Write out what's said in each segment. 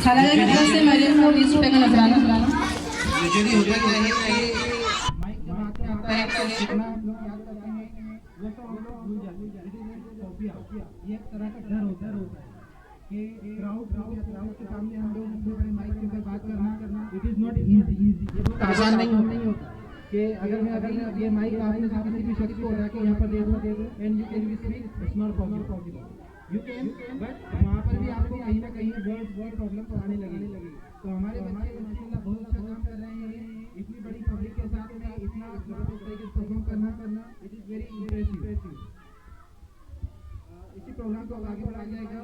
खाला की तरफ से मरीम को 20 रुपए का नजराना। यूजुअली होता क्या है माइक जब हाथ में आता है तो जितना आप लोग याद करते हैं वो तो हम लोग भूल जाते हैं। फोबिया ये एक तरह का डर होता है कि क्राउड के सामने हम लोग इतने बड़े माइक के ऊपर बात करना इट इज नॉट इजी। ये बहुत आसान नहीं होता कि अगर मैं ये माइक आपने किसी भी शख्स को रखा के यहाँ पर दे दूँ and you can be speak, it's not possible. You can but वहाँ पर भी आपको कहीं ना कहीं वर्ड प्रॉब्लम तो आने लगेगी। तो हमारे बच्चे माशाल्लाह बहुत अच्छा काम कर रहे हैं। इतनी बड़ी पब्लिक के साथ में इतना जबरदस्त तरीके से परफॉर्म करना इट इज वेरी इम्प्रेसिव। इसी प्रोग्राम को आगे बढ़ाया जाएगा।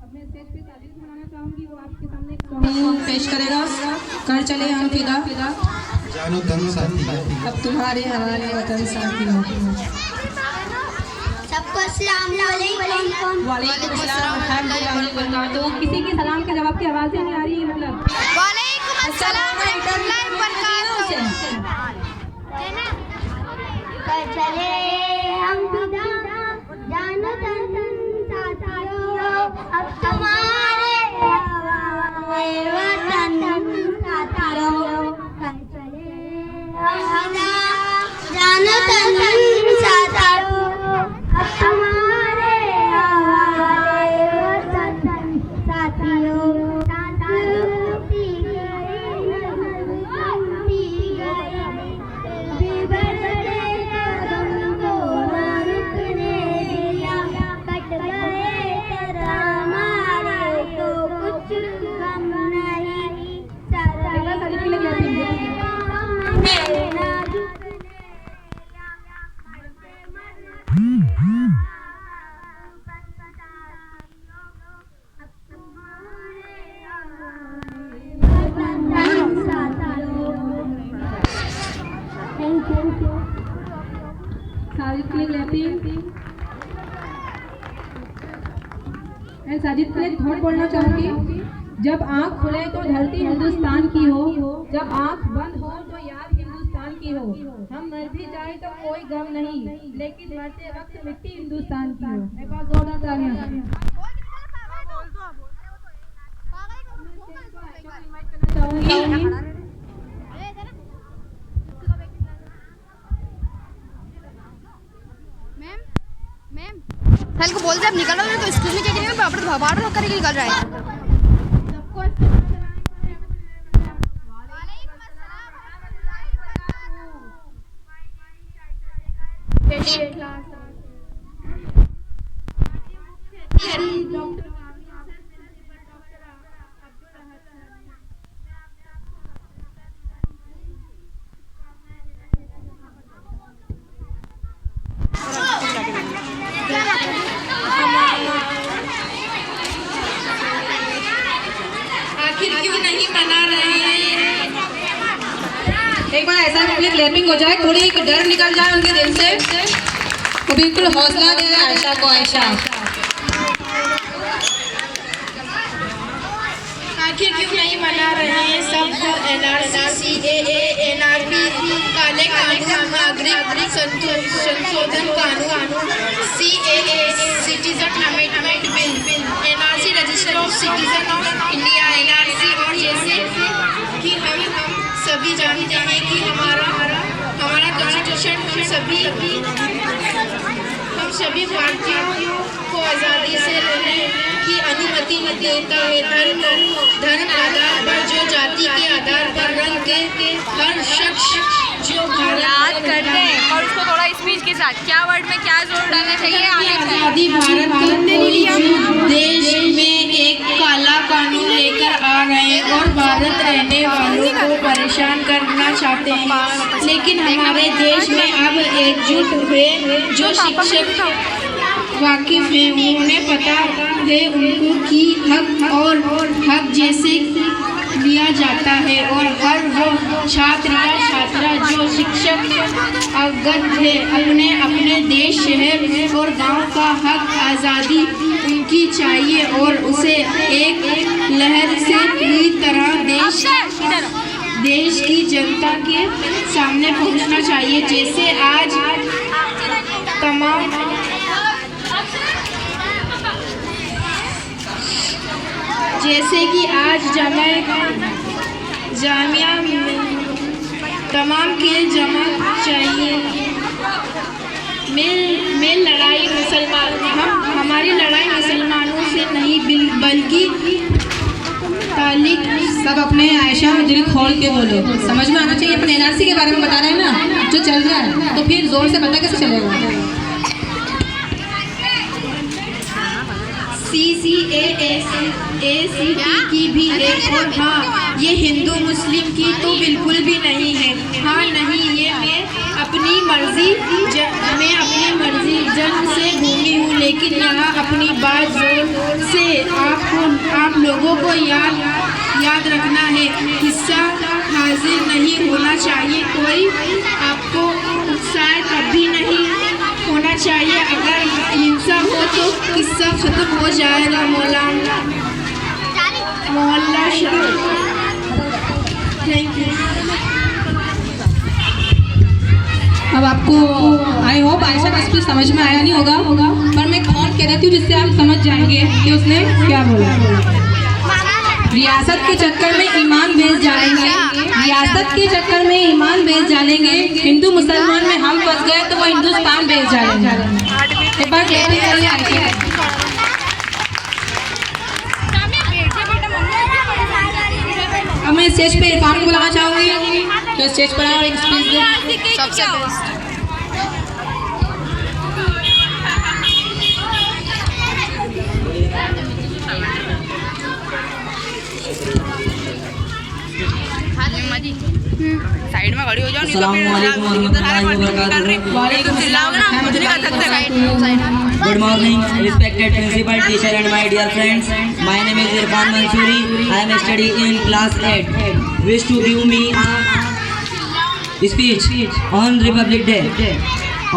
अपने स्टेज पे तारीफ मनाना चाहूंगी, वो आपके सामने सॉन्ग पेश करेगा, कर चले हम फिदा जानो तन साथी अब तुम्हारे हमारे वतन साथी हो। सबको अस्सलाम वालेकुम। वालेकुम अस्सलाम। तो किसी की सलाम के जवाब की आवाज़ नहीं आ रही है, मतलब वालेकुम अस्सलाम रहमतुल्लाहि व बरकातहू। कर चले हम फिदा जानो तन साथियों अब तुम्हारे वतन साथियों। कर चले हम फिदा जानो तन साथियों अब तुम्हारे वतन साथियों। साजिद के लिए थोड़ा बोलना चाहूंगी। जब आंख खुले तो धरती हिंदुस्तान की हो, जब आंख बंद हो तो याद हिंदुस्तान की हो। हम मर भी जाए तो कोई गम नहीं, लेकिन मरते वक्त मिट्टी हिंदुस्तान की हो। मेरे पास जोरदार तालियां। मैम को बोल दे अब निकल रहा है तो स्कूल में क्या करेंगे, बाबड़ करके निकल रहा है। आखिर क्यों नहीं मना रहे हैं? एक बार ऐसा क्लैपिंग हो जाए, थोड़ी डर निकल जाए उनके दिल से, तो बिल्कुल हौसला दे आयशा को। आयशा आखिर क्यों नहीं मना रहे हैं सब एनआरसी, सीएए, एनआरबी, काले कानून, नागरिक संशोधन कानून, CAA, citizen amendment bill, NRC, register of citizen of India, NRC, और जैसे कि हम सभी जानते हैं कि हमारा कॉन्स्टिट्यूशन हम सभी भारतीयों को आज़ादी से रहने की अनुमति देता है। धर्म आधार पर जो जाति के आधार पर रंग के हर शख्स जो याद करते हैं और उसको थोड़ा स्पीच के साथ क्या वर्ड में क्या जोर डालना चाहिए आज़ादी भारत देश में एक काला कानून लेकर आ रहे हैं और भारत रहने वालों को परेशान करना चाहते हैं। लेकिन हमारे देश में अब एकजुट हुए जो शिक्षक वाकिफ है, उन्हें पता है उनको कि हक और हक जैसे लिया जाता है और हर वो छात्र या छात्रा जो शिक्षक अवगत है अपने अपने देश, शहर और गांव का हक आज़ादी उनकी चाहिए और उसे एक लहर से पूरी तरह देश की जनता के सामने पहुंचना चाहिए। जैसे आज तमाम जैसे कि आज जामिया में तमाम के जमा चाहिए। हमारी लड़ाई मुसलमानों से नहीं बल्कि तालिक। सब अपने आयशा में दिल खोल के बोलो, समझ में आना चाहिए। अपने एनआरसी के बारे में बता रहे हैं ना, जो चल रहा है, तो फिर जोर से पता कैसे चलेगा। CCASACT की भी है, और हाँ, ये हिंदू मुस्लिम की तो बिल्कुल भी नहीं है। हाँ नहीं, ये मैं अपनी मर्जी जन्म से भूमि हूँ, लेकिन यहाँ अपनी बात जोर से आप लोगों को याद रखना है। हिस्सा हाजिर नहीं होना चाहिए, कोई आपको उत्साह कभी नहीं होना चाहिए। अगर हिंसा हो तो किस्सा खत्म हो जाएगा। मोहल्ला शाह। Thank you. अब आपको आई होप आयशा का स्पीच समझ में आया नहीं होगा, पर मैं कौन कह देती हूँ जिससे आप समझ जाएंगे कि उसने क्या बोला। रियासत के चक्कर में ईमान बेच जानेंगे, रियासत के चक्कर में ईमान बेच जानेंगे। हिंदू मुसलमान में हम फंस गए तो वो हिंदुस्तान बेच जाएंगे। एक बार क्लियर कर लिया आयशा। अब मैं स्टेज पे इरफान को बुलाना चाहूँगी, तो स्टेज पर आए और एक स्पीच दे। सबसे बेस्ट। साइड में खड़ी हो जाओ, नहीं तो Good morning, respected principal, teacher and my dear friends. My name is Irfan Mansoori. I am studying in class 8. Wish to give me a speech on Republic Day.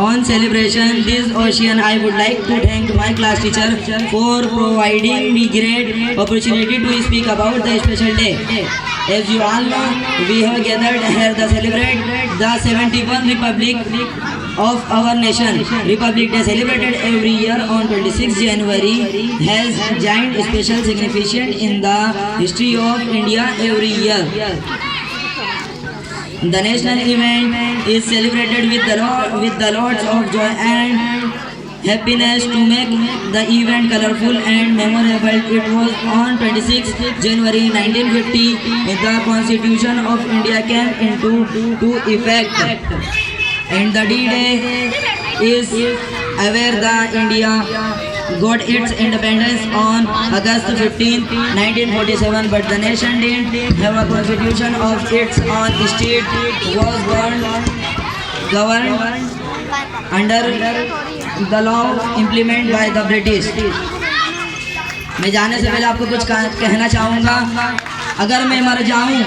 On celebration this occasion, I would like to thank my class teacher for providing me great opportunity to speak about the special day. As you all know, we have gathered here to celebrate the 71st Republic of our nation. Republic Day, celebrated every year on 26 January, has giant special significance in the history of India every year. The national event is celebrated with the lots of joy and happiness to make the event colorful and memorable. It was on 26 January 1950 the Constitution of India came into effect, and the D-Day is where the India got its independence on August 15, 1947, but the nation didn't have a constitution of its own. State was governed under the law implemented by the British. मैं जाने से पहले आपको कुछ कहना चाहूँगा। अगर मैं मर जाऊँ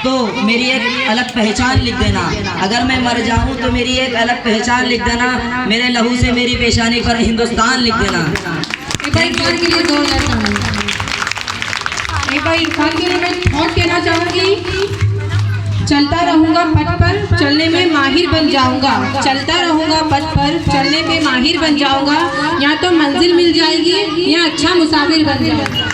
तो मेरी एक अलग पहचान लिख देना। अगर मैं मर जाऊँ तो मेरी एक अलग पहचान लिख देना। मेरे लहू से मेरी पेशानी पर हिंदुस्तान लिख देना। एक बार इरफान के लिए जोरदार ताली। एक बार इरफान के लिए मैं थॉट कहना चाहूँगी। चलता रहूँगा पथ पर, चलने में माहिर बन जाऊँगा। चलता रहूँगा पथ पर, चलने में माहिर बन जाऊँगा। या तो मंजिल मिल जाएगी या अच्छा मुसाफिर बन जाऊँगा।